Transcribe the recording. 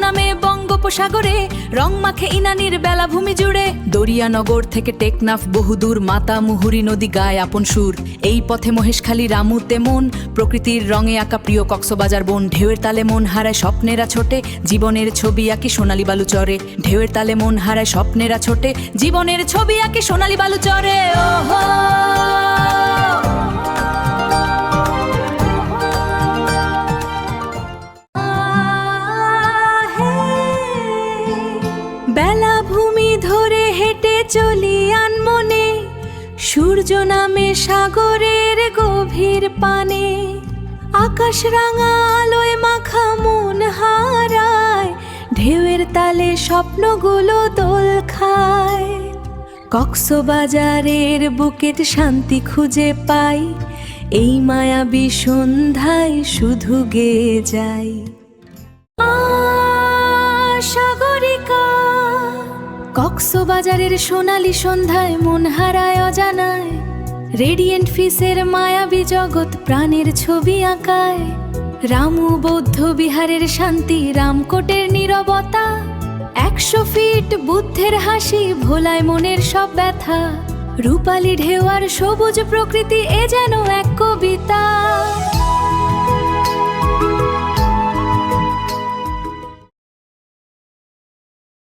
নামে বঙ্গোপসাগরে, রং মাখে ইনানির বেলাভূমি জুড়ে। দরিয়ানগর থেকে টেকনাফ বহুদূর, মাতা মুহুরী নদী গায় আপন সুর। এই পথে মহেশখালী রামু তেমন, প্রকৃতির রঙে আঁকা প্রিয় কক্সবাজার বন। ঢেউয়ের তালে মন হারায় স্বপ্নেরা ছোটে, জীবনের ছবি আঁকি সোনালী বালু চরে। ঢেউয়ের তালে মন হারায় স্বপ্নেরা ছোটে, জীবনের ছবি আঁকি সোনালী বালু চরে। ওহো বেলাভূমি ধরে হেঁটে চলি আনমনে, সূর্য নামে সাগরের গভীর পানে। আকাশ রাঙা আলোয় মাখা মন হারায়, ঢেউয়ের তালে স্বপ্নগুলো দোল খায়। কক্সবাজারের বুকেট শান্তি খুঁজে পাই, এই মায়াবী সন্ধ্যায় শুধু গেয়ে যাই। সাগরিকা কক্সবাজারের সোনালী সন্ধ্যায় মন হারায় অজানায়। রেডিয়েন্ট ফিসের মায়াবী জগৎ প্রাণের ছবি আঁকায়। রামু বৌদ্ধ বিহারের শান্তি, রামকোটের নীরবতা। 100 ফিট বুদ্ধের হাসি ভোলায় মনের সব ব্যথা। রূপালী ঢেউ আর সবুজ প্রকৃতি, এ যেন এক কবিতা।